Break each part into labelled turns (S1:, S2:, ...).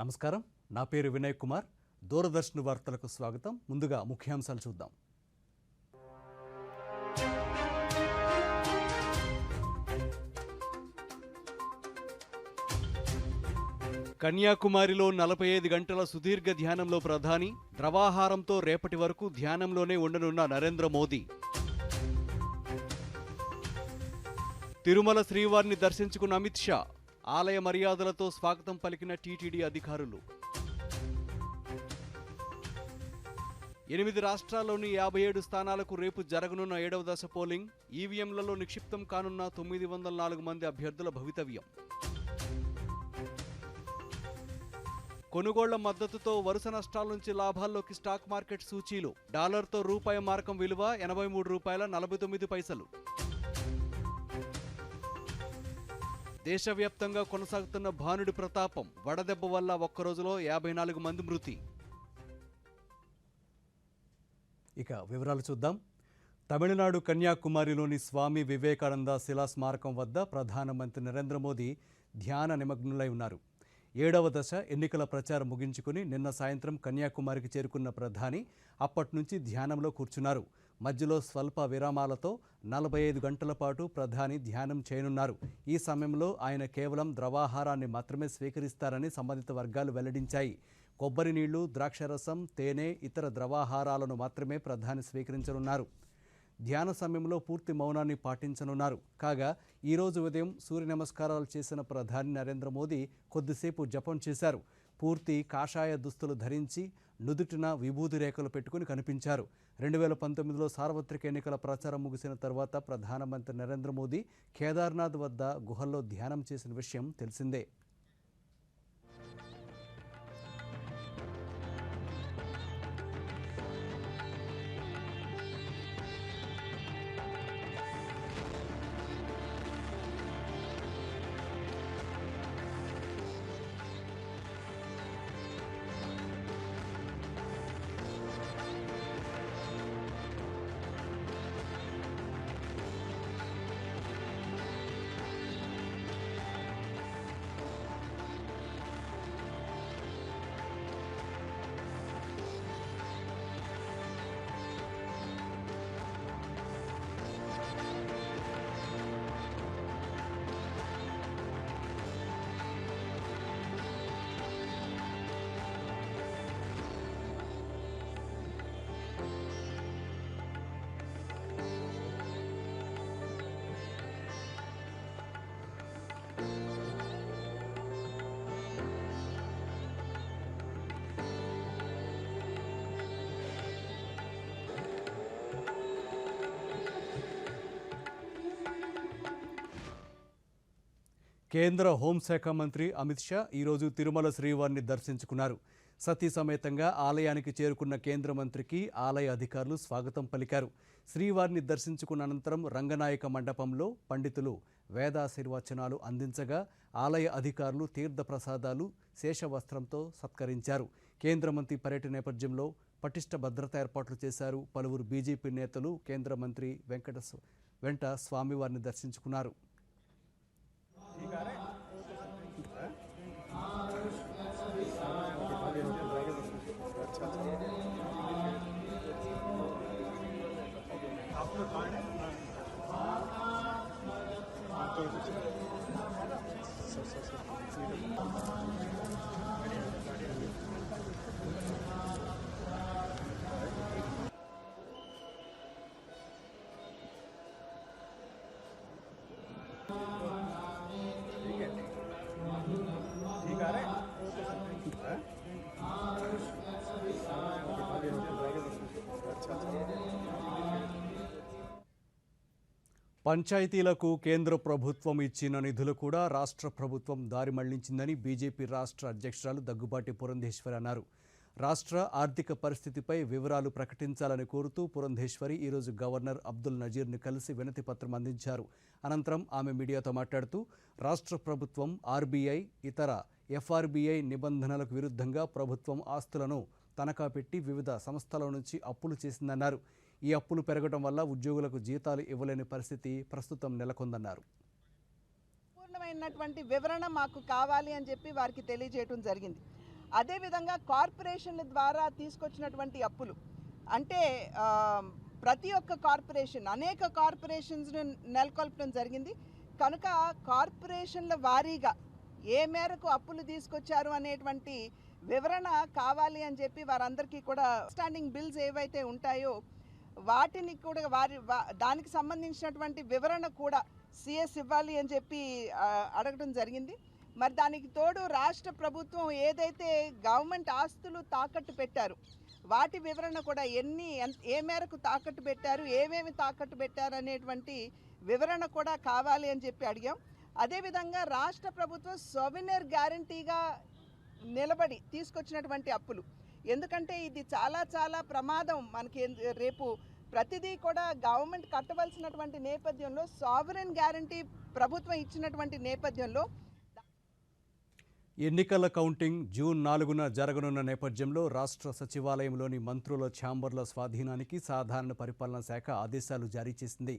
S1: నమస్కారం. నా పేరు వినయ్ కుమార్. దూరదర్శన్ వార్తలకు స్వాగతం. ముందుగా ముఖ్యాంశాలు చూద్దాం. కన్యాకుమారిలో 45 గంటల సుదీర్ఘ ధ్యానంలో ప్రధాని, ద్రవాహారంతో రేపటి వరకు ధ్యానంలోనే ఉండనున్న నరేంద్ర మోదీ. తిరుమల శ్రీవారిని దర్శించుకున్న అమిత్ షా, ఆలయ మర్యాదలతో స్వాగతం పలికిన టీటీడీ అధికారులు. 8 రాష్ట్రాల్లోని 57 స్థానాలకు రేపు జరగనున్న 7వ దశ పోలింగ్. ఈవీఎంలలో నిక్షిప్తం కానున్న 904 మంది అభ్యర్థుల భవితవ్యం. కొనుగోళ్ల మద్దతుతో వరుస నష్టాల నుంచి లాభాల్లోకి స్టాక్ మార్కెట్ సూచీలు. డాలర్తో రూపాయి మారకం విలువ ₹83.49. దేశవ్యాప్తంగా కొనసాగుతున్న భానుడి ప్రతాపం. వడదెబ్బ వల్ల ఒక్కరోజులో 54 మంది మృతి. ఇక వివరాలు చూద్దాం. తమిళనాడు కన్యాకుమారిలోని స్వామి వివేకానంద శిలా స్మారకం వద్ద ప్రధానమంత్రి నరేంద్ర మోదీ ధ్యాన నిమగ్నులై ఉన్నారు. 7వ దశ ఎన్నికల ప్రచారం ముగించుకుని నిన్న సాయంత్రం కన్యాకుమారికి చేరుకున్న ప్రధాని అప్పటి నుంచి ధ్యానంలో కూర్చున్నారు. మధ్యలో స్వల్ప విరామాలతో 45 గంటల పాటు ప్రధాని ధ్యానం చేయనున్నారు. ఈ సమయంలో ఆయన కేవలం ద్రవాహారాన్ని మాత్రమే స్వీకరిస్తారని సంబంధిత వర్గాలు వెల్లడించాయి. కొబ్బరి నీళ్లు, ద్రాక్షరసం, తేనె, ఇతర ద్రవాహారాలను మాత్రమే ప్రధాని స్వీకరించనున్నారు. ధ్యాన సమయంలో పూర్తి మౌనాన్ని పాటించనున్నారు. కాగా ఈరోజు ఉదయం సూర్య నమస్కారాలు చేసిన ప్రధాని నరేంద్ర మోదీ కొద్దిసేపు జపం చేశారు. పూర్తి కాషాయ దుస్తులు ధరించి నుదుటిన విభూతి రేఖలు పెట్టుకుని కనిపించారు. 2019లో సార్వత్రిక ఎన్నికల ప్రచారం ముగిసిన తర్వాత ప్రధానమంత్రి నరేంద్ర మోదీ కేదార్నాథ్ వద్ద గుహల్లో ధ్యానం చేసిన విషయం తెలిసిందే. కేంద్ర హోంశాఖ మంత్రి అమిత్ షా ఈరోజు తిరుమల శ్రీవారిని దర్శించుకున్నారు. సతీ సమేతంగా ఆలయానికి చేరుకున్న కేంద్ర మంత్రికి ఆలయ అధికారులు స్వాగతం పలికారు. శ్రీవారిని దర్శించుకున్న అనంతరం రంగనాయక మండపంలో పండితులు వేదాశీర్వచనాలు అందించగా ఆలయ అధికారులు తీర్థ ప్రసాదాలు శేషవస్త్రంతో సత్కరించారు. కేంద్ర మంత్రి పర్యటన నేపథ్యంలో పటిష్ట భద్రతా ఏర్పాట్లు చేశారు. పలువురు బీజేపీ నేతలు కేంద్ర మంత్రి వెంట స్వామివారిని దర్శించుకున్నారు. పంచాయతీలకు కేంద్ర ప్రభుత్వం ఇచ్చిన నిధులు కూడా రాష్ట్ర ప్రభుత్వం దారి మళ్లించిందని బీజేపీ రాష్ట్ర అధ్యక్షురాలు దగ్గుబాటి పురంధేశ్వరి అన్నారు. రాష్ట్ర ఆర్థిక పరిస్థితిపై వివరాలు ప్రకటించాలని కోరుతూ పురంధేశ్వరి ఈరోజు గవర్నర్ అబ్దుల్ నజీర్ని కలిసి వినతి పత్రం అందించారు. అనంతరం ఆమె మీడియాతో మాట్లాడుతూ రాష్ట్ర ప్రభుత్వం ఆర్బీఐ, ఇతర ఎఫ్ఆర్బీఐ నిబంధనలకు విరుద్ధంగా ప్రభుత్వం ఆస్తులను తనఖా పెట్టి వివిధ సంస్థల నుంచి అప్పులు చేసిందన్నారు. ఈ అప్పులు పెరగడం వల్ల ఉద్యోగులకు జీతాలు ఇవ్వలేని పరిస్థితి ప్రస్తుతం నెలకొందన్నారు.
S2: పూర్ణమైనటువంటి వివరణ మాకు కావాలి అని చెప్పి వారికి తెలియజేయడం జరిగింది. అదేవిధంగా కార్పొరేషన్ల ద్వారా తీసుకొచ్చినటువంటి అప్పులు అంటే ప్రతి ఒక్క కార్పొరేషన్ అనేక కార్పొరేషన్స్ను నెలకొల్పడం జరిగింది. కనుక కార్పొరేషన్ల వారీగా ఏ మేరకు అప్పులు తీసుకొచ్చారు అనేటువంటి వివరణ కావాలి అని చెప్పి వారందరికీ కూడా స్టాండింగ్ బిల్స్ ఏవైతే ఉంటాయో వాటిని కూడా దానికి సంబంధించినటువంటి వివరణ కూడా సిఎస్ ఇవ్వాలి అని చెప్పి అడగడం జరిగింది. మరి దానికి తోడు రాష్ట్ర ప్రభుత్వం ఏదైతే గవర్నమెంట్ ఆస్తులు తాకట్టు పెట్టారు వాటి వివరణ కూడా ఏ మేరకు తాకట్టు పెట్టారు, ఏమేమి తాకట్టు పెట్టారు అనేటువంటి వివరణ కూడా కావాలి అని చెప్పి అడిగాం. అదేవిధంగా రాష్ట్ర ప్రభుత్వం సోవెనియర్ గ్యారంటీగా నిలబడి తీసుకొచ్చినటువంటి అప్పులు, ఎందుకంటే ఇది చాలా చాలా ప్రమాదం. మనకి రేపు ప్రతిదీ కూడా గవర్నమెంట్ కట్టవలసినటువంటి నేపథ్యంలో సావరెన్ గ్యారంటీ ప్రభుత్వం ఇచ్చినటువంటి నేపథ్యంలో
S1: ఎన్నికల కౌంటింగ్ జూన్ 4న జరగనున్న నేపథ్యంలో రాష్ట్ర సచివాలయంలోని మంత్రుల ఛాంబర్ల స్వాధీనానికి సాధారణ పరిపాలనా శాఖ ఆదేశాలు జారీ చేసింది.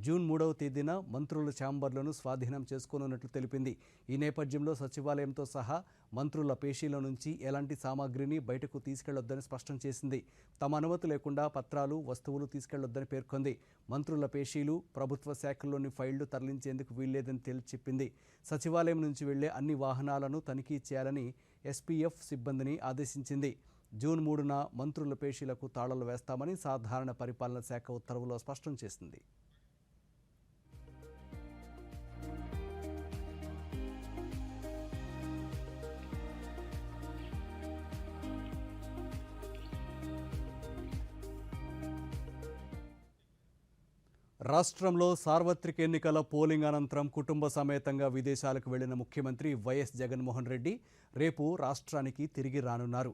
S1: జూన్ 3వ తేదీన మంత్రుల ఛాంబర్లను స్వాధీనం చేసుకోనున్నట్లు తెలిపింది. ఈ నేపథ్యంలో సచివాలయంతో సహా మంత్రుల పేషీల నుంచి ఎలాంటి సామాగ్రిని బయటకు తీసుకెళ్లొద్దని స్పష్టం చేసింది. తమ అనుమతి లేకుండా పత్రాలు, వస్తువులు తీసుకెళ్లొద్దని పేర్కొంది. మంత్రుల పేషీలు, ప్రభుత్వ శాఖల్లోని ఫైళ్లు తరలించేందుకు వీల్లేదని తేల్చి చెప్పింది. సచివాలయం నుంచి వెళ్లే అన్ని వాహనాలను తనిఖీ చేయాలని ఎస్పీఎఫ్ సిబ్బందిని ఆదేశించింది. జూన్ 3న మంత్రుల పేషీలకు తాళాలు వేస్తామని సాధారణ పరిపాలన శాఖ ఉత్తర్వులో స్పష్టం చేసింది. రాష్ట్రంలో సార్వత్రిక ఎన్నికల పోలింగ్ అనంతరం కుటుంబ సమేతంగా విదేశాలకు వెళ్లిన ముఖ్యమంత్రి వైఎస్ జగన్మోహన్ రెడ్డి రేపు రాష్ట్రానికి తిరిగి రానున్నారు.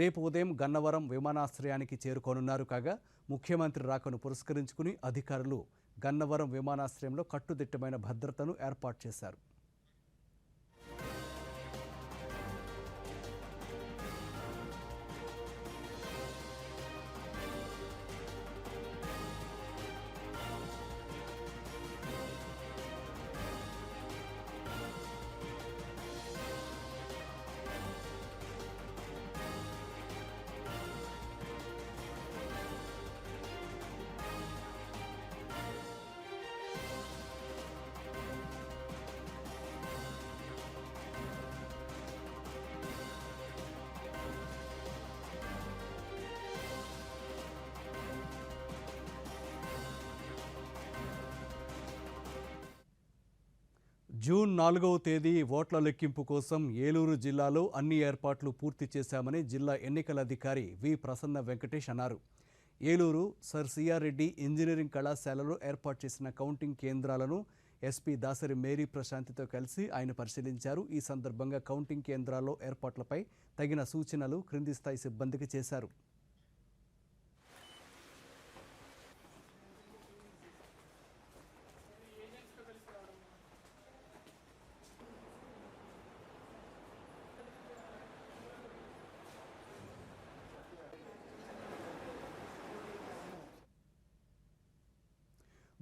S1: రేపు ఉదయం గన్నవరం విమానాశ్రయానికి చేరుకోనున్నారు. కాగా ముఖ్యమంత్రి రాకను పురస్కరించుకుని అధికారులు గన్నవరం విమానాశ్రయంలో కట్టుదిట్టమైన భద్రతను ఏర్పాటు చేశారు. జూన్ 4వ తేదీ ఓట్ల లెక్కింపు కోసం ఏలూరు జిల్లాలో అన్ని ఏర్పాట్లు పూర్తి చేశామని జిల్లా ఎన్నికల అధికారి వి ప్రసన్న వెంకటేష్ అన్నారు. Eluru sir CR Reddy engineering కళాశాలలో ఏర్పాటు చేసిన కౌంటింగ్ కేంద్రాలను ఎస్పీ దాసరి మేరీ ప్రశాంతితో కలిసి ఆయన పరిశీలించారు. ఈ సందర్భంగా కౌంటింగ్ కేంద్రాల్లో ఏర్పాట్లపై తగిన సూచనలు క్రింది స్థాయి సిబ్బందికి చేశారు.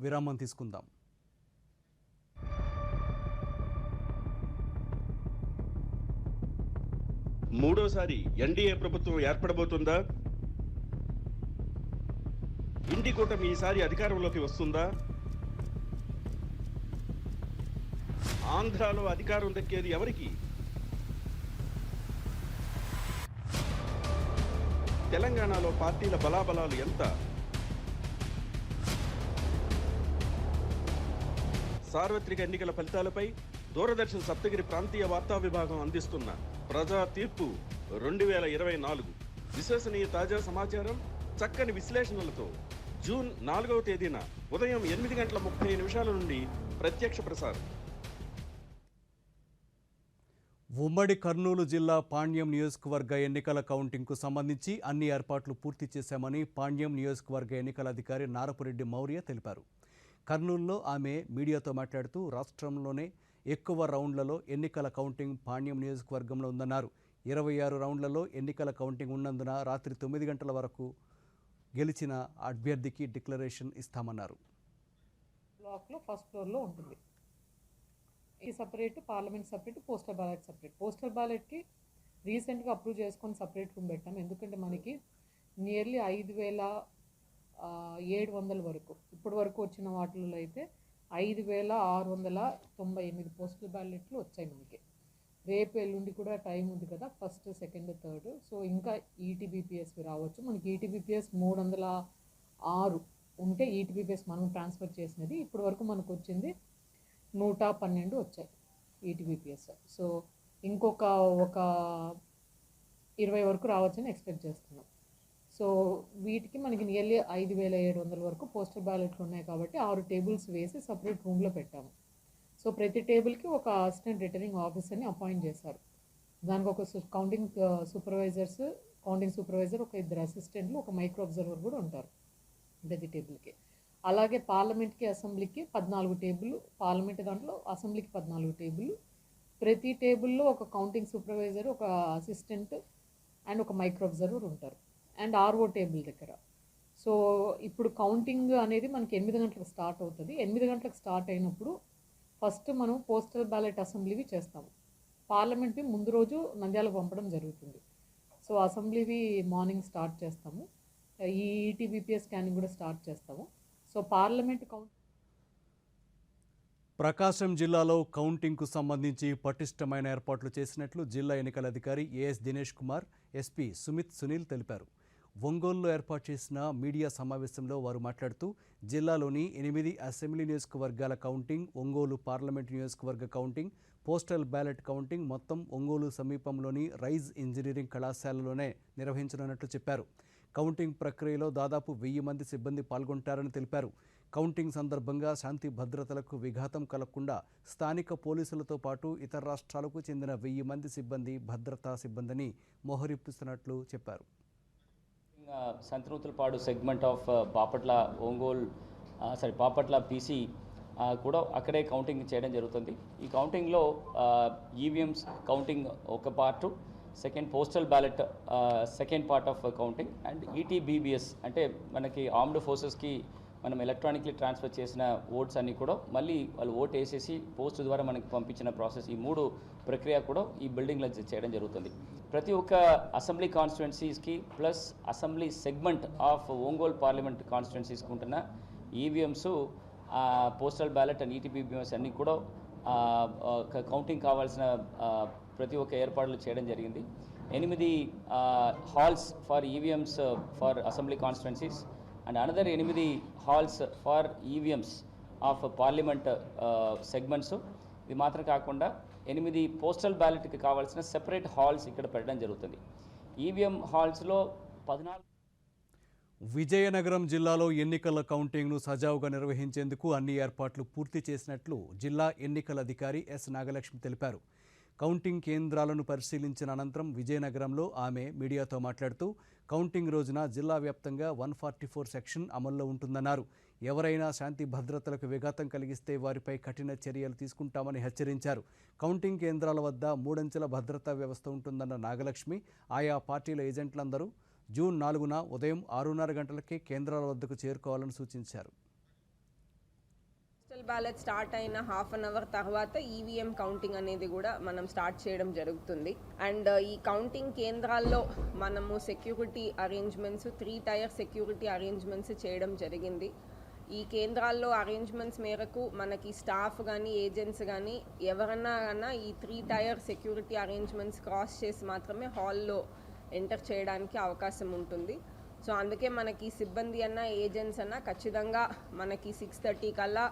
S1: విరామం తీసుకుందాం.
S3: మూడోసారి ఎన్డీఏ ప్రభుత్వం ఏర్పడబోతుందా? ఇండి కూటమి ఈసారి అధికారంలోకి వస్తుందా? ఆంధ్రాలో అధికారం దక్కేది ఎవరికి? తెలంగాణలో పార్టీల బలాబలాలు ఎంత? సార్వత్రిక ఎన్నికల ఫలితాలపై దూరదర్శన్ సప్తగిరి ప్రాంతీయ వార్తా విభాగం అందిస్తున్న ప్రజా తీర్పు 2024 విశ్వసనీయ తాజా సమాచారం, చక్కని విశ్లేషణలతో జూన్ 4వ తేదీన ఉదయం 8:30 నుండి ప్రత్యక్ష ప్రసారం.
S1: ఉమ్మడి కర్నూలు జిల్లా పాణ్యం నియోజకవర్గ ఎన్నికల కౌంటింగ్కు సంబంధించి అన్ని ఏర్పాట్లు పూర్తి చేశామని పాణ్యం నియోజకవర్గ ఎన్నికల అధికారి నారపురెడ్డి మౌర్య తెలిపారు. కర్నూలులో ఆమె మీడియాతో మాట్లాడుతూ రాష్ట్రంలోనే ఎక్కువ రౌండ్లలో ఎన్నికల కౌంటింగ్ పాణ్యం నియోజకవర్గంలో ఉందన్నారు. 26 రౌండ్లలో ఎన్నికల కౌంటింగ్ ఉన్నందున రాత్రి 9 గంటల వరకు గెలిచిన అభ్యర్థికి డిక్లరేషన్ ఇస్తామన్నారు.
S4: బ్లాక్లో ఫస్ట్ ఫ్లోర్లో ఉంటుంది. ఈ separate, parliament separate, postal ballot separate. Postal బ్యాలెట్కి రీసెంట్గా అప్రూవ్ చేసుకొని సపరేట్ రూమ్ పెట్టాం. ఎందుకంటే మనకి నియర్లీ 5,700 వరకు ఇప్పటి వరకు వచ్చిన వాటిల్లో అయితే 5,698 పోస్టల్ బ్యాలెట్లు వచ్చాయి మనకి. రేపు ఎల్లుండి కూడా టైం ఉంది కదా, ఫస్ట్ సెకండ్ థర్డ్. సో ఇంకా ఈటీబీపీఎస్వి రావచ్చు. మనకి ఈటీబీపీఎస్ 306 ఉంటే ఈటీబీపీఎస్ మనం ట్రాన్స్ఫర్ చేసినది ఇప్పటి వరకు మనకు వచ్చింది 112 వచ్చాయి ఈటీబీపీఎస్. సో ఇంకొక 20 వరకు రావచ్చని ఎక్స్పెక్ట్ చేస్తున్నాం. సో వీటికి మనకి నియర్లీ 5,700 వరకు పోస్టల్ బ్యాలెట్లు ఉన్నాయి కాబట్టి 6 టేబుల్స్ వేసి సపరేట్ రూమ్లో పెట్టాము. సో ప్రతి టేబుల్కి ఒక అసిస్టెంట్ రిటర్నింగ్ ఆఫీసర్ని అపాయింట్ చేశారు. దానికి ఒక కౌంటింగ్ సూపర్వైజర్, ఒక 2 అసిస్టెంట్లు, ఒక మైక్రో అబ్జర్వర్ కూడా ఉంటారు ప్రతి టేబుల్కి. అలాగే పార్లమెంట్కి అసెంబ్లీకి 14 టేబుల్, పార్లమెంట్ దాంట్లో అసెంబ్లీకి 14 టేబుల్. ప్రతి టేబుల్లో ఒక కౌంటింగ్ సూపర్వైజర్, ఒక అసిస్టెంట్ అండ్ ఒక మైక్రో అబ్జర్వర్ ఉంటారు. అండ్ ఆర్ఓ టేబుల్ దగ్గర. సో ఇప్పుడు కౌంటింగ్ అనేది మనకి 8 గంటలకు స్టార్ట్ అవుతుంది. 8 గంటలకు స్టార్ట్ అయినప్పుడు ఫస్ట్ మనం పోస్టల్ బ్యాలెట్ అసెంబ్లీవి చేస్తాము. పార్లమెంట్వి ముందు రోజు నంద్యాలకు పంపడం జరుగుతుంది. సో అసెంబ్లీవి మార్నింగ్ స్టార్ట్ చేస్తాము. ఈ ఈటీబీపీఎస్ స్కానింగ్ కూడా స్టార్ట్ చేస్తాము. సో పార్లమెంట్
S1: ప్రకాశం జిల్లాలో కౌంటింగ్కు సంబంధించి పటిష్టమైన ఏర్పాట్లు చేసినట్లు జిల్లా ఎన్నికల అధికారి ఏఎస్ దినేష్ కుమార్, ఎస్పీ సుమిత్ సునీల్ తెలిపారు. ఒంగోలులో ఏర్పాటు చేసిన మీడియా సమావేశంలో వారు మాట్లాడుతూ జిల్లాలోని 8 అసెంబ్లీ నియోజకవర్గాల కౌంటింగ్, ఒంగోలు పార్లమెంట్ నియోజకవర్గ కౌంటింగ్, పోస్టల్ బ్యాలెట్ కౌంటింగ్ మొత్తం ఒంగోలు సమీపంలోని రైజ్ ఇంజనీరింగ్ కళాశాలలోనే నిర్వహించనున్నట్లు చెప్పారు. కౌంటింగ్ ప్రక్రియలో దాదాపు 1000 మంది సిబ్బంది పాల్గొంటారని తెలిపారు. కౌంటింగ్ సందర్భంగా శాంతి భద్రతలకు విఘాతం కలగకుండా స్థానిక పోలీసులతో పాటు ఇతర రాష్ట్రాలకు చెందిన 1000 మంది సిబ్బంది, భద్రతా సిబ్బందిని మోహరిస్తున్నట్లు చెప్పారు.
S5: Santhanuthalapadu segment of Bapatla PC కూడా అక్కడే కౌంటింగ్ చేయడం జరుగుతుంది. ఈ కౌంటింగ్లో ఈవీఎంస్ కౌంటింగ్ ఒక part, second postal ballot second part of counting, and ETBBS అంటే మనకి ఆర్మ్డ్ ఫోర్సెస్కి మనం ఎలక్ట్రానిక్లీ ట్రాన్స్ఫర్ చేసిన ఓట్స్ అన్నీ కూడా మళ్ళీ వాళ్ళు ఓట్ వేసేసి పోస్ట్ ద్వారా మనకి పంపించిన ప్రాసెస్, ఈ 3 ప్రక్రియ కూడా ఈ బిల్డింగ్లో చేయడం జరుగుతుంది. ప్రతి ఒక్క అసెంబ్లీ కాన్స్టిట్యున్సీస్కి plus assembly segment of Ongole parliament కాన్స్టిట్యున్సీస్కి ఉంటున్న EVMs, postal ballot and ETBBS అన్నీ కూడా కౌంటింగ్ కావాల్సిన ప్రతి ఒక్క ఏర్పాట్లు చేయడం జరిగింది. 8 halls for EVMs for assembly constituencies and another 8 halls for EVMs of parliament segments. ఇది మాత్రం కాకుండా 8 పోస్టల్ బ్యాలెట్కి కావాల్సిన సెపరేట్ హాల్స్ ఇక్కడ పెట్టడం జరుగుతుంది. ఈవీఎం హాల్స్లో 14.
S1: విజయనగరం జిల్లాలో ఎన్నికల కౌంటింగ్ను సజావుగా నిర్వహించేందుకు అన్ని ఏర్పాట్లు పూర్తి చేసినట్లు జిల్లా ఎన్నికల అధికారి ఎస్ నాగలక్ష్మి తెలిపారు. కౌంటింగ్ కేంద్రాలను పరిశీలించిన అనంతరం విజయనగరంలో ఆమె మీడియాతో మాట్లాడుతూ కౌంటింగ్ రోజున జిల్లా వ్యాప్తంగా 144 సెక్షన్ అమల్లో ఉంటుందన్నారు. ఎవరైనా శాంతి భద్రతలకు విఘాతం కలిగిస్తే వారిపై కఠిన చర్యలు తీసుకుంటామని హెచ్చరించారు. కౌంటింగ్ కేంద్రాల వద్ద 3 అంచెల భద్రతా వ్యవస్థ ఉంటుందన్న నాగలక్ష్మి ఆయా పార్టీల ఏజెంట్లందరూ జూన్ 4న ఉదయం 6:30 గంటలకే కేంద్రాల వద్దకు చేరుకోవాలని సూచించారు.
S6: పోస్టల్ బ్యాలెట్ స్టార్ట్ అయిన హాఫ్ అన్ అవర్ తర్వాత ఈవీఎం కౌంటింగ్ అనేది కూడా మనం స్టార్ట్ చేయడం జరుగుతుంది. అండ్ ఈ కౌంటింగ్ కేంద్రాల్లో మనము security arrangements 3 tier security arrangements చేయడం జరిగింది. ఈ కేంద్రాల్లో అరేంజ్మెంట్స్ మేరకు మనకి స్టాఫ్ కానీ ఏజెంట్స్ కానీ ఎవరన్నా ఈ 3 టైర్ సెక్యూరిటీ అరేంజ్మెంట్స్ క్రాస్ చేసి మాత్రమే హాల్లో ఎంటర్ చేయడానికి అవకాశం ఉంటుంది. సో అందుకే మనకి సిబ్బంది అన్న ఏజెంట్స్ అన్న ఖచ్చితంగా మనకి 6:30 కల్లా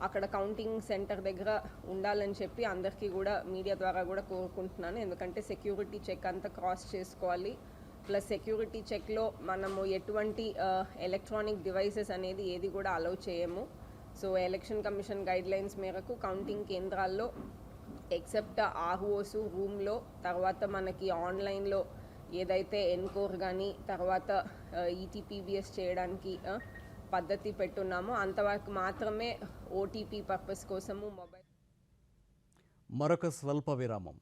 S6: అక్కడ కౌంటింగ్ సెంటర్ దగ్గర ఉండాలని చెప్పి అందరికీ కూడా మీడియా ద్వారా కూడా కోరుకుంటున్నాను. ఎందుకంటే సెక్యూరిటీ చెక్ అంతా క్రాస్ చేసుకోవాలి. ప్లస్ సెక్యూరిటీ చెక్లో మనము ఎటువంటి ఎలక్ట్రానిక్ డివైసెస్ అనేది ఏది కూడా అలౌ చేయము. సో ఎలక్షన్ కమిషన్ గైడ్లైన్స్ మేరకు కౌంటింగ్ కేంద్రాల్లో ఎక్సెప్ట్ ఆర్ఓస్ రూమ్లో, తర్వాత మనకి ఆన్లైన్లో ఏదైతే ఎన్కోర్ కానీ తర్వాత ఈటీపీబీఎస్ చేయడానికి పద్ధతి పెట్టున్నామో అంతవరకు మాత్రమే ఓటీపీ పర్పస్ కోసము మొబైల్.
S1: మరొక స్వల్ప విరామం.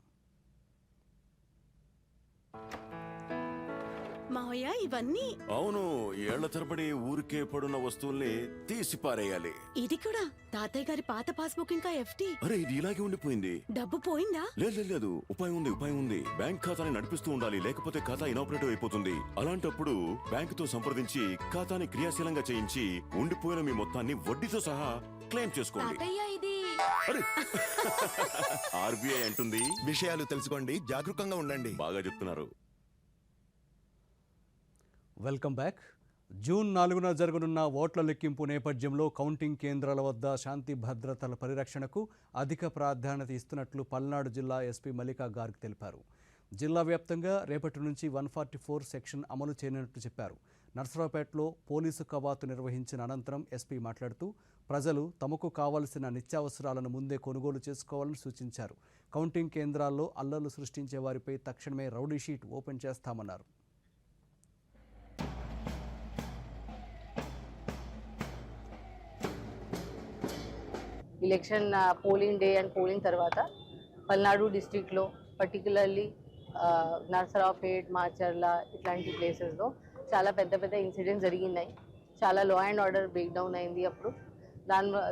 S7: మావయ్య ఇవన్నీ
S8: అవును, ఏళ్ల తరబడి ఊరికే పడున్న వస్తువుల్ని తీసి పారేయాలి.
S7: ఇది కూడా తాతయ్య గారి పాత పాస్బుక్ ఇంకా ఎఫ్డి.
S8: అరే, ఇది ఇలాగే ఉండిపోయింది.
S7: డబ్బు పోయిందా?
S8: లేదు, ఉపాయం ఉంది. బ్యాంక్ ఖాతాని నడిపిస్తూ ఉండాలి, లేకపోతే ఖాతా ఇనాపరేటివ్ అయిపోతుంది. అలాంటప్పుడు బ్యాంకుతో సంప్రదించి ఖాతాని క్రియాశీలంగా చేయించి ఉండిపోయిన మీ మొత్తాన్ని వడ్డీతో సహా క్లెయిమ్ చేసుకోండి.
S7: ఇది
S8: అరే ఆర్బీఐ అంటుంది,
S9: విషయాలు తెలుసుకోండి, జాగరూకంగా ఉండండి.
S8: బాగా చెప్తున్నారు.
S1: Welcome back. జూన్ 4న జరగనున్న ఓట్ల లెక్కింపు నేపథ్యంలో కౌంటింగ్ కేంద్రాల వద్ద శాంతి భద్రతల పరిరక్షణకు అధిక ప్రాధాన్యత ఇస్తున్నట్లు పల్నాడు జిల్లా ఎస్పీ మల్లికా గార్గ్ తెలిపారు. జిల్లా వ్యాప్తంగా రేపటి నుంచి 144 సెక్షన్ అమలు చేయనున్నట్లు చెప్పారు. నర్సరావుపేటలో పోలీసు కవాతు నిర్వహించిన అనంతరం ఎస్పీ మాట్లాడుతూ ప్రజలు తమకు కావలసిన నిత్యావసరాలను ముందే కొనుగోలు చేసుకోవాలని సూచించారు. కౌంటింగ్ కేంద్రాల్లో అల్లర్లు సృష్టించే వారిపై తక్షణమే రౌడీ షీట్ ఓపెన్ చేస్తామన్నారు.
S10: Election polling day and polling తర్వాత పల్నాడు డిస్ట్రిక్ట్లో పర్టికులర్లీ నర్సరావుపేట్, మాచర్ల ఇట్లాంటి ప్లేసెస్లో చాలా పెద్ద ఇన్సిడెంట్స్ జరిగినాయి. చాలా law and order break down అయింది. అప్పుడు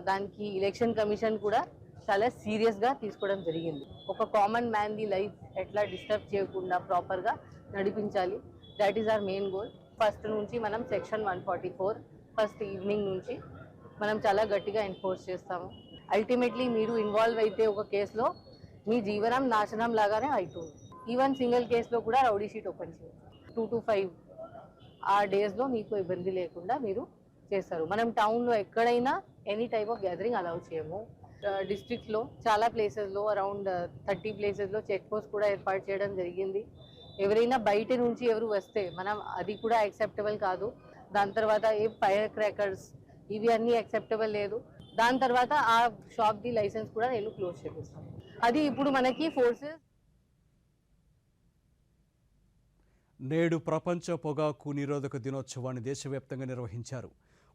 S10: దానికి ఎలక్షన్ కమిషన్ కూడా చాలా సీరియస్గా తీసుకోవడం జరిగింది. ఒక కామన్ మ్యాన్ది లైఫ్ ఎట్లా డిస్టర్బ్ చేయకుండా ప్రాపర్గా నడిపించాలి. That is our main goal. First నుంచి మనం సెక్షన్ 144 ఫస్ట్ ఈవినింగ్ నుంచి మనం చాలా గట్టిగా ఎన్ఫోర్స్ చేస్తాము. అల్టిమేట్లీ మీరు ఇన్వాల్వ్ అయితే ఒక కేసులో మీ జీవనం నాశనం లాగానే అవుతుంది. ఈవెన్ సింగిల్ కేసులో కూడా రౌడీ షీట్ ఓపెన్ చేయాలి. 2 to 5 ఆ డేస్లో మీకు ఇబ్బంది లేకుండా మీరు చేస్తారు. మనం టౌన్లో ఎక్కడైనా any type of gathering allow చేయము. డిస్ట్రిక్ట్లో చాలా ప్లేసెస్లో అరౌండ్ 30 ప్లేసెస్లో చెక్ పోస్ట్ కూడా ఏర్పాటు చేయడం జరిగింది. ఎవరైనా బయట నుంచి ఎవరు వస్తే మనం అది కూడా యాక్సెప్టబుల్ కాదు. దాని తర్వాత ఏ ఫైర్ క్రాకర్స్ ఇవి అన్నీ యాక్సెప్టబుల్ లేదు. దాని తర్వాత ఆ షాప్ది లైసెన్స్ కూడా నేను క్లోజ్ చేపిస్తాను. అది ఇప్పుడు మనకి ఫోర్సెస్.
S1: నేడు ప్రపంచ పొగాకు నిరోధక దినోత్సవాన్ని దేశవ్యాప్తంగా నిర్వహించారు.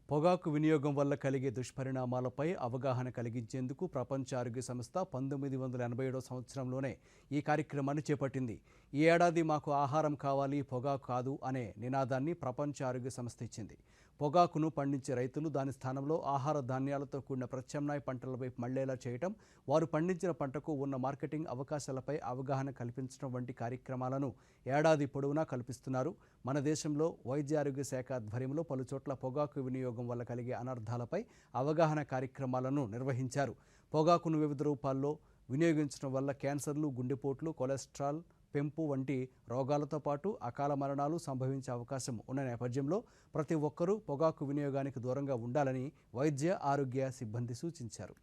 S1: పొగాకు వినియోగం వల్ల కలిగే దుష్పరిణామాలపై అవగాహన కలిగించేందుకు ప్రపంచ ఆరోగ్య సంస్థ 1987 సంవత్సరంలోనే ఈ కార్యక్రమాన్ని చేపట్టింది. ఈ ఏడాది మాకు ఆహారం కావాలి, పొగాకు కాదు అనే నినాదాన్ని ప్రపంచ ఆరోగ్య సంస్థ ఇచ్చింది. పొగాకును పండించే రైతులు దాని స్థానంలో ఆహార ధాన్యాలతో కూడిన ప్రత్యామ్నాయ పంటల వైపు మళ్లేలా చేయటం, వారు పండించిన పంటకు ఉన్న మార్కెటింగ్ అవకాశాలపై అవగాహన కల్పించడం వంటి కార్యక్రమాలను ఏడాది పొడవునా కల్పిస్తున్నారు. మన దేశంలో వైద్య ఆరోగ్య శాఖ ఆధ్వర్యంలో పలుచోట్ల పొగాకు వినియోగం వల్ల కలిగే అనర్థాలపై అవగాహన కార్యక్రమాలను నిర్వహించారు. పొగాకును వివిధ రూపాల్లో వినియోగించడం వల్ల క్యాన్సర్లు, గుండెపోట్లు, కొలెస్ట్రాల్ పెంపు వంటి రోగాలతో పాటు అకాల మరణాలు సంభవించే అవకాశం ఉన్న నేపథ్యంలో ప్రతి ఒక్కరూ పొగాకు వినియోగానికి దూరంగా ఉండాలని వైద్య ఆరోగ్య సిబ్బంది సూచించారు.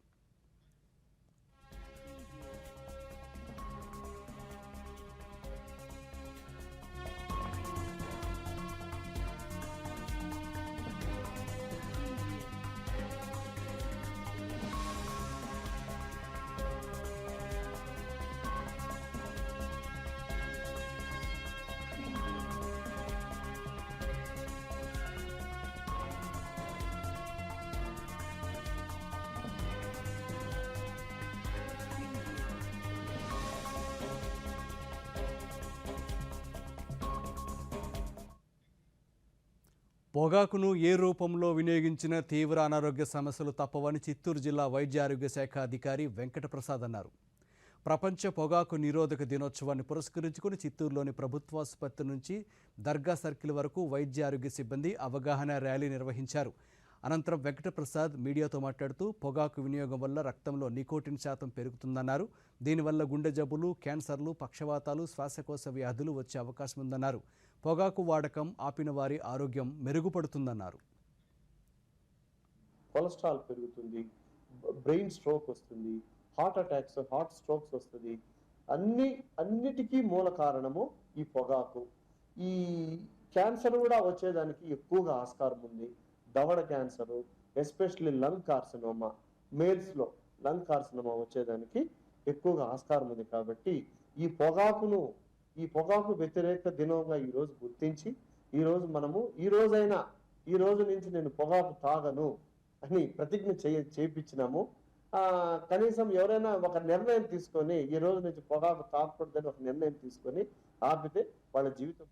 S1: పొగాకును ఏ రూపంలో వినియోగించిన తీవ్ర అనారోగ్య సమస్యలు తప్పవని చిత్తూరు జిల్లా వైద్య ఆరోగ్య శాఖ అధికారి వెంకటప్రసాద్ అన్నారు. ప్రపంచ పొగాకు నిరోధక దినోత్సవాన్ని పురస్కరించుకుని చిత్తూరులోని ప్రభుత్వాసుపత్రి నుంచి దర్గా సర్కిల్ వరకు వైద్య ఆరోగ్య సిబ్బంది అవగాహన ర్యాలీ నిర్వహించారు. అనంతరం వెంకటప్రసాద్ మీడియాతో మాట్లాడుతూ పొగాకు వినియోగం వల్ల రక్తంలో నికోటిన్ శాతం పెరుగుతుందన్నారు. దీనివల్ల గుండె జబ్బులు, క్యాన్సర్లు, పక్షవాతాలు, శ్వాసకోశ వ్యాధులు వచ్చే అవకాశం ఉందన్నారు. పొగాకు వాడకం ఆపిన వారి ఆరోగ్యం మెరుగుపడుతుందన్నారు.
S11: కొలెస్ట్రాల్ పెరుగుతుంది, బ్రెయిన్ స్ట్రోక్ వస్తుంది, హార్ట్ అటాక్స్, హార్ట్ స్ట్రోక్స్ వస్తుంది. అన్నిటికీ మూల కారణము ఈ పొగాకు. ఈ క్యాన్సర్ కూడా వచ్చేదానికి ఎక్కువగా ఆస్కారం ఉంది. దవడ క్యాన్సరు, ఎస్పెషల్లీ లంగ్ కార్సినోమా, మేల్స్లో లంగ్ కార్సినోమా వచ్చేదానికి ఎక్కువగా ఆస్కారం ఉంది. కాబట్టి ఈ పొగాకు వ్యతిరేక దినంగా ఈరోజు గుర్తించి ఈరోజు మనము ఈ రోజు నుంచి నేను పొగాకు తాగను అని ప్రతిజ్ఞ చేయించినాము. కనీసం ఎవరైనా ఒక నిర్ణయం తీసుకొని ఈ రోజు నుంచి పొగాకు తాగకూడదని ఒక నిర్ణయం తీసుకొని ఆపితే వాళ్ళ జీవితం.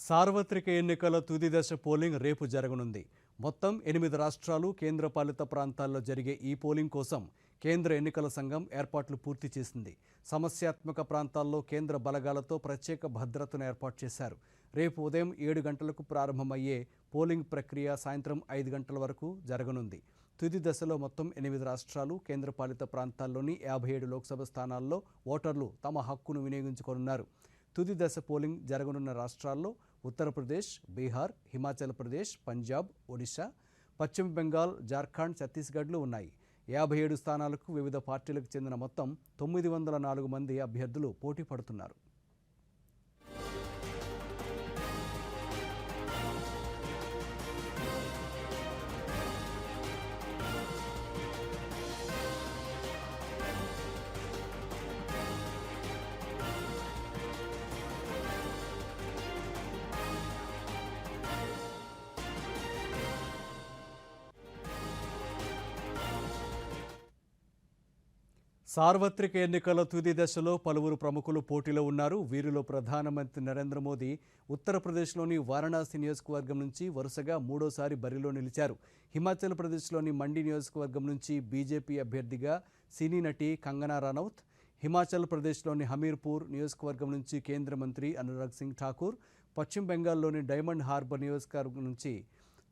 S1: సార్వత్రిక ఎన్నికల తుది దశ పోలింగ్ రేపు జరగనుంది. మొత్తం 8 రాష్ట్రాలు, కేంద్రపాలిత ప్రాంతాల్లో జరిగే ఈ పోలింగ్ కోసం కేంద్ర ఎన్నికల సంఘం ఏర్పాట్లు పూర్తి చేసింది. సమస్యాత్మక ప్రాంతాల్లో కేంద్ర బలగాలతో ప్రత్యేక భద్రతను ఏర్పాటు చేశారు. రేపు ఉదయం 7 గంటలకు ప్రారంభమయ్యే పోలింగ్ ప్రక్రియ సాయంత్రం 5 గంటల వరకు జరగనుంది. తుది దశలో మొత్తం 8 రాష్ట్రాలు, కేంద్రపాలిత ప్రాంతాల్లోని 57 లోక్సభ స్థానాల్లో ఓటర్లు తమ హక్కును వినియోగించుకోనున్నారు. తుది దశ పోలింగ్ జరగనున్న రాష్ట్రాల్లో ఉత్తరప్రదేశ్, బీహార్, హిమాచల్ ప్రదేశ్, పంజాబ్, ఒడిశా, పశ్చిమ బెంగాల్, జార్ఖండ్, ఛత్తీస్గఢ్లు ఉన్నాయి. 57 స్థానాలకు వివిధ పార్టీలకు చెందిన మొత్తం 904 మంది అభ్యర్థులు పోటీ పడుతున్నారు. సార్వత్రిక ఎన్నికల తుది దశలో పలువురు ప్రముఖులు పోటీలో ఉన్నారు. వీరిలో ప్రధానమంత్రి నరేంద్ర మోదీ ఉత్తరప్రదేశ్లోని వారణాసి నియోజకవర్గం నుంచి వరుసగా 3వసారి బరిలో నిలిచారు. హిమాచల్ ప్రదేశ్లోని మండి నియోజకవర్గం నుంచి బీజేపీ అభ్యర్థిగా సినీ నటి కంగనా రనౌత్, హిమాచల్ ప్రదేశ్లోని హమీర్పూర్ నియోజకవర్గం నుంచి కేంద్ర మంత్రి అనురాగ్ సింగ్ ఠాకూర్, పశ్చిమ బెంగాల్లోని డైమండ్ హార్బర్ నియోజకవర్గం నుంచి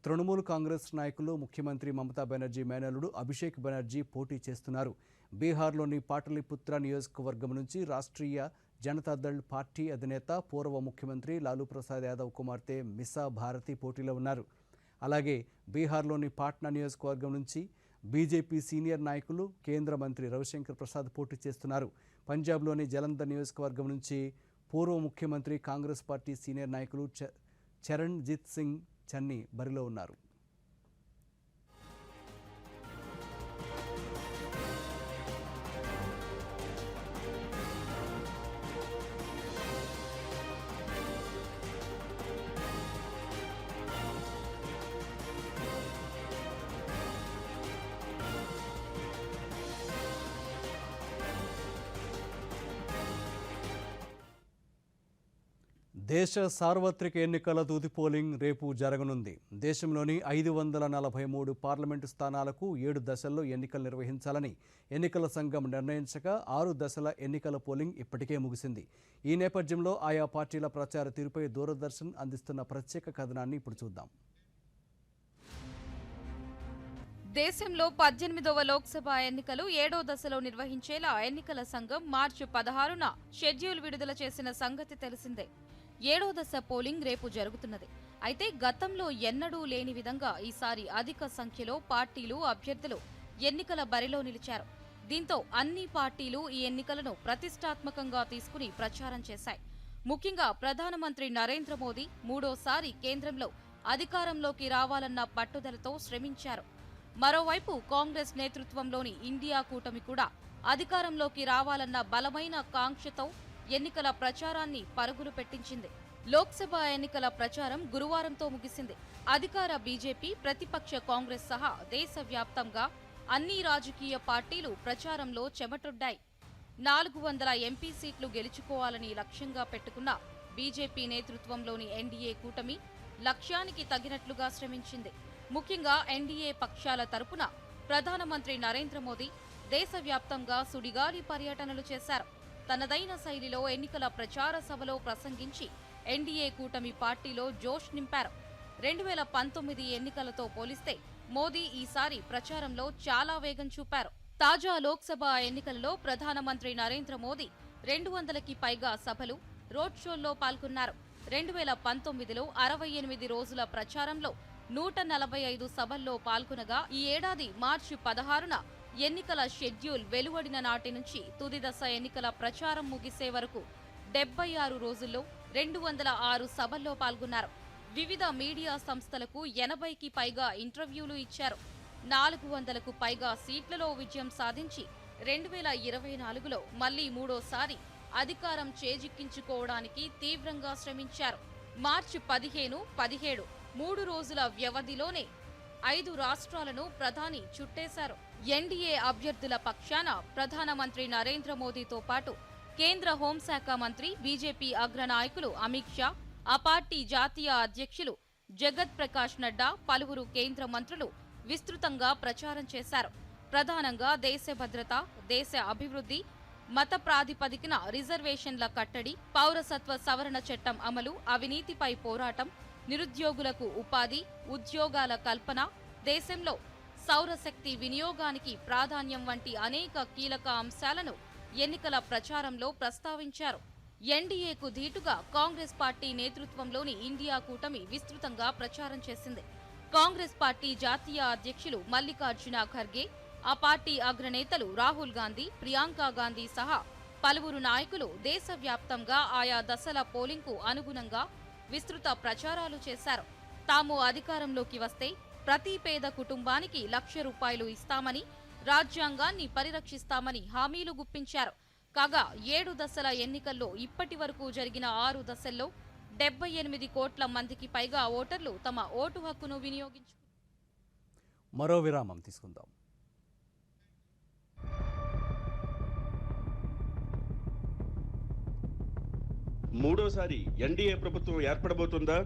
S1: తృణమూల్ కాంగ్రెస్ నాయకులు ముఖ్యమంత్రి మమతా బెనర్జీ మేనల్లుడు అభిషేక్ బెనర్జీ పోటీ చేస్తున్నారు. బీహార్లోని పాటలీపుత్ర నియోజకవర్గం నుంచి రాష్ట్రీయ జనతాదళ్ పార్టీ అధినేత పూర్వ ముఖ్యమంత్రి లాలూ ప్రసాద్ యాదవ్ కుమార్తె మిసా భారతి పోటీలో ఉన్నారు. అలాగే బీహార్లోని పాట్నా నియోజకవర్గం నుంచి బీజేపీ సీనియర్ నాయకులు కేంద్ర మంత్రి రవిశంకర్ ప్రసాద్ పోటీ చేస్తున్నారు. పంజాబ్లోని జలంధర్ నియోజకవర్గం నుంచి పూర్వ ముఖ్యమంత్రి కాంగ్రెస్ పార్టీ సీనియర్ నాయకులు చరణ్జిత్ సింగ్ చన్నీ బరిలో ఉన్నారు. దేశ సార్వత్రిక ఎన్నికల తుది పోలింగ్ రేపు జరగనుంది. దేశంలోని 543 పార్లమెంటు స్థానాలకు 7 దశల్లో ఎన్నికలు నిర్వహించాలని ఎన్నికల సంఘం నిర్ణయించగా 6 దశల ఎన్నికల పోలింగ్ ఇప్పటికే ముగిసింది. ఈ నేపథ్యంలో ఆయా పార్టీల ప్రచార తీరుపై దూరదర్శన్ అందిస్తున్న ప్రత్యేక కథనాన్ని ఇప్పుడు చూద్దాం.
S12: దేశంలో 18వ లోక్సభ ఎన్నికలు 7వ దశలో నిర్వహించేలా ఎన్నికల సంఘం మార్చి 16న షెడ్యూల్ విడుదల చేసిన సంగతి తెలిసిందే. 7వ దశ పోలింగ్ రేపు జరుగుతున్నది. అయితే గతంలో ఎన్నడూ లేని విధంగా ఈసారి అధిక సంఖ్యలో పార్టీలు, అభ్యర్థులు ఎన్నికల బరిలో నిలిచారు. దీంతో అన్ని పార్టీలు ఈ ఎన్నికలను ప్రతిష్టాత్మకంగా తీసుకుని ప్రచారం చేశాయి. ముఖ్యంగా ప్రధానమంత్రి నరేంద్ర మోదీ 3వసారి కేంద్రంలో అధికారంలోకి రావాలన్న పట్టుదలతో శ్రమించారు. మరోవైపు కాంగ్రెస్ నేతృత్వంలోని ఇండియా కూటమి కూడా అధికారంలోకి రావాలన్న బలమైన కాంక్షతో ఎన్నికల ప్రచారాన్ని పరుగులు పెట్టించింది. లోక్సభ ఎన్నికల ప్రచారం గురువారంతో ముగిసింది. అధికార బీజేపీ, ప్రతిపక్ష కాంగ్రెస్ సహా దేశవ్యాప్తంగా అన్ని రాజకీయ పార్టీలు ప్రచారంలో చెమటొడ్డాయి. 400 ఎంపీ సీట్లు గెలుచుకోవాలని లక్ష్యంగా పెట్టుకున్న బీజేపీ నేతృత్వంలోని ఎన్డీఏ కూటమి లక్ష్యానికి తగినట్లుగా శ్రమించింది. ముఖ్యంగా ఎన్డీఏ పక్షాల తరపున ప్రధానమంత్రి నరేంద్ర మోదీ దేశవ్యాప్తంగా సుడిగాలి పర్యటనలు చేశారు. తనదైన శైలిలో ఎన్నికల ప్రచార సభలో ప్రసంగించి ఎన్డీఏ కూటమి పార్టీలో జోష్ నింపారు. 2019 ఎన్నికలతో పోలిస్తే మోదీ ఈసారి ప్రచారంలో చాలా వేగం చూపారు. తాజా లోక్సభ ఎన్నికలలో ప్రధానమంత్రి నరేంద్ర మోదీ 200కి పైగా సభలు, రోడ్ షోల్లో పాల్గొన్నారు. 2019లో 68 రోజుల ప్రచారంలో 145 సభల్లో పాల్గొనగా ఈ ఏడాది మార్చి 16న ఎన్నికల షెడ్యూల్ వెలువడిన నాటి నుంచి తుది దశ ఎన్నికల ప్రచారం ముగిసే వరకు 76 రోజుల్లో 206 సభల్లో పాల్గొన్నారు. వివిధ మీడియా సంస్థలకు 80కి పైగా ఇంటర్వ్యూలు ఇచ్చారు. 400కు పైగా సీట్లలో విజయం సాధించి 2024లో మళ్లీ 3వసారి అధికారం చేజిక్కించుకోవడానికి తీవ్రంగా శ్రమించారు. మార్చి 15, 17 3 రోజుల వ్యవధిలోనే 5 రాష్ట్రాలను ప్రధాని చుట్టేశారు. ఎన్డీఏ అభ్యర్థుల పక్షాన ప్రధానమంత్రి నరేంద్ర మోదీతో పాటు కేంద్ర హోంశాఖ మంత్రి, బీజేపీ అగ్రనాయకులు అమిత్ షా, ఆ పార్టీ జాతీయ అధ్యక్షులు జగత్ ప్రకాష్ నడ్డా, పలువురు కేంద్ర మంత్రులు విస్తృతంగా ప్రచారం చేశారు. ప్రధానంగా దేశ భద్రత, దేశ అభివృద్ధి, మత ప్రాతిపదికన రిజర్వేషన్ల కట్టడి, పౌరసత్వ సవరణ చట్టం అమలు, అవినీతిపై పోరాటం, నిరుద్యోగులకు ఉపాధి, ఉద్యోగాల కల్పన, దేశంలో సౌరశక్తి వినియోగానికి ప్రాధాన్యం వంటి అనేక కీలక అంశాలను ఎన్నికల ప్రచారంలో ప్రస్తావించారు. ఎన్డీఏకు ధీటుగా కాంగ్రెస్ పార్టీ నేతృత్వంలోని ఇండియా కూటమి విస్తృతంగా ప్రచారం చేసింది. కాంగ్రెస్ పార్టీ జాతీయ అధ్యక్షులు మల్లికార్జున ఖర్గే, ఆ పార్టీ అగ్రనేతలు రాహుల్ గాంధీ, ప్రియాంక గాంధీ సహా పలువురు నాయకులు దేశవ్యాప్తంగా ఆయా దశల పోలింగ్కు అనుగుణంగా విస్తృత ప్రచారాలు చేశారు. తాము అధికారంలోకి వస్తే ప్రతి పేద కుటుంబానికి ₹1,00,000 ఇస్తామని, రాజ్యాంగాన్ని పరిరక్షిస్తామని హామీలు గుప్పించారు. కాగా 7 దశల ఎన్నికల్లో ఇప్పటి వరకు జరిగిన 6 దశల్లో 78 కోట్ల మందికి పైగా ఓటర్లు తమ ఓటు హక్కును వినియోగించుకున్నారు.
S1: మరో విరామం తీసుకుందాం.
S3: మూడోసారి ఎన్డీఏ ప్రభుత్వం ఏర్పడబోతుందా?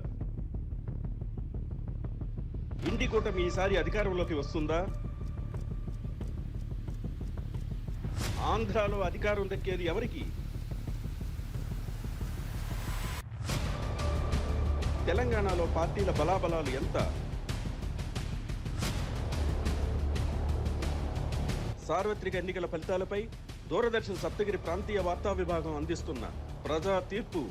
S3: ఇండి కూటమి ఈసారి అధికారంలోకి వస్తుందా? ఆంధ్రాలో అధికారం దక్కేది ఎవరికి? తెలంగాణలో పార్టీల బలాబలాలు ఎంత? సార్వత్రిక ఎన్నికల ఫలితాలపై దూరదర్శన్ సప్తగిరి ప్రాంతీయ వార్తా విభాగం అందిస్తున్న ప్రజా తీర్పు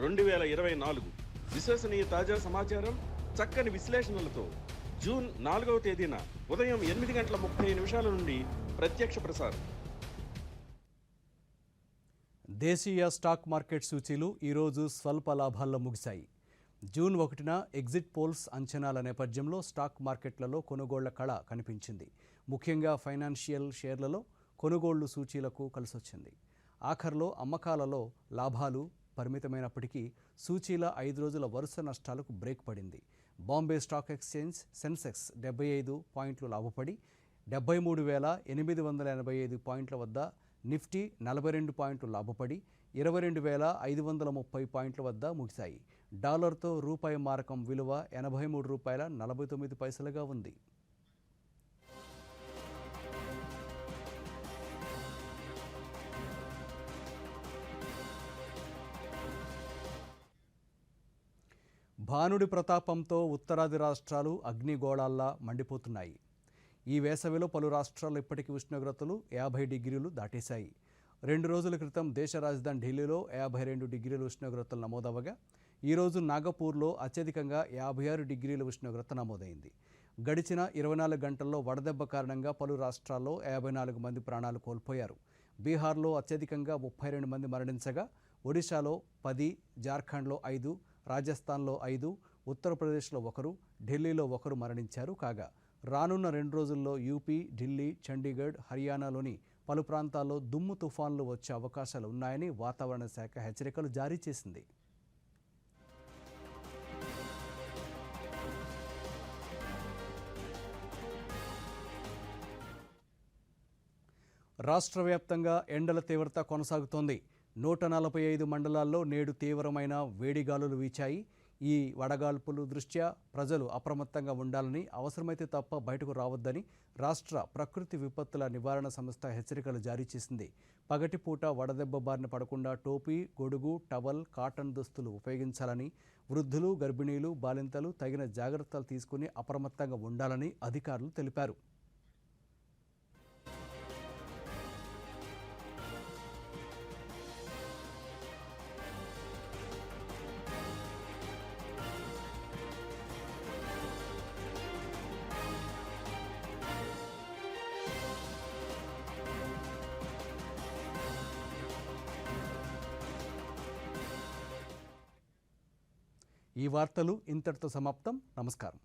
S3: 2024 విశ్వసనీయ తాజా సమాచారం, చక్కని విశ్లేషణలతో జూన్ 4వ తేదీన ఉదయం 8:30 నుండి ప్రత్యక్ష ప్రసారం.
S1: దేశీయ స్టాక్ మార్కెట్ సూచీలు ఈరోజు స్వల్ప లాభాల్లో ముగిశాయి. జూన్ 1న ఎగ్జిట్ పోల్స్ అంచనాల నేపథ్యంలో స్టాక్ మార్కెట్లలో కొనుగోళ్ల కళ కనిపించింది. ముఖ్యంగా ఫైనాన్షియల్ షేర్లలో కొనుగోళ్లు సూచీలకు కలిసొచ్చింది. ఆఖర్లో అమ్మకాలలో లాభాలు పరిమితమైనప్పటికీ సూచీల 5 రోజుల వరుస నష్టాలకు బ్రేక్ పడింది. బాంబే స్టాక్ ఎక్స్చేంజ్ సెన్సెక్స్ 75 పాయింట్లు లాభపడి 73,885 పాయింట్ల వద్ద, నిఫ్టీ 42 పాయింట్లు లాభపడి 22,530 పాయింట్ల వద్ద ముగిశాయి. డాలర్తో రూపాయి మారకం విలువ ₹83.49గా ఉంది. భానుడి ప్రతాపంతో ఉత్తరాది రాష్ట్రాలు అగ్నిగోళాల్లా మండిపోతున్నాయి. ఈ వేసవిలో పలు రాష్ట్రాల్లో ఇప్పటికీ ఉష్ణోగ్రతలు 50 డిగ్రీలు దాటేశాయి. 2 రోజుల క్రితం దేశ రాజధాని ఢిల్లీలో 52 డిగ్రీల ఉష్ణోగ్రతలు నమోదవగా, ఈరోజు నాగపూర్లో అత్యధికంగా 56 డిగ్రీల ఉష్ణోగ్రత నమోదైంది. గడిచిన 24 గంటల్లో వడదెబ్బ కారణంగా పలు రాష్ట్రాల్లో 54 మంది ప్రాణాలు కోల్పోయారు. బీహార్లో అత్యధికంగా 32 మంది మరణించగా, ఒడిశాలో 10, జార్ఖండ్లో 5, రాజస్థాన్లో 5, ఉత్తరప్రదేశ్లో 1, ఢిల్లీలో 1 మరణించారు. కాగా రానున్న 2 రోజుల్లో యూపీ, ఢిల్లీ, చండీగఢ్, హర్యానాలోని పలు ప్రాంతాల్లో దుమ్ము తుఫాన్లు వచ్చే అవకాశాలు ఉన్నాయని వాతావరణ శాఖ హెచ్చరికలు జారీ చేసింది. రాష్ట్ర వ్యాప్తంగా ఎండల తీవ్రత కొనసాగుతోంది. 145 మండలాల్లో నేడు తీవ్రమైన వేడిగాలులు వీచాయి. ఈ వడగాల్పుల దృష్ట్యా ప్రజలు అప్రమత్తంగా ఉండాలని, అవసరమైతే తప్ప బయటకు రావద్దని రాష్ట్ర ప్రకృతి విపత్తుల నివారణ సంస్థ హెచ్చరికలు జారీ చేసింది. పగటిపూట వడదెబ్బ బారిన పడకుండా టోపీ, గొడుగు, టవల్, కాటన్ దుస్తులు ఉపయోగించాలని, వృద్ధులు, గర్భిణీలు, బాలింతలు తగిన జాగ్రత్తలు తీసుకుని అప్రమత్తంగా ఉండాలని అధికారులు తెలిపారు. ఈ వార్తలు ఇంతటితో సమాప్తం. నమస్కారం.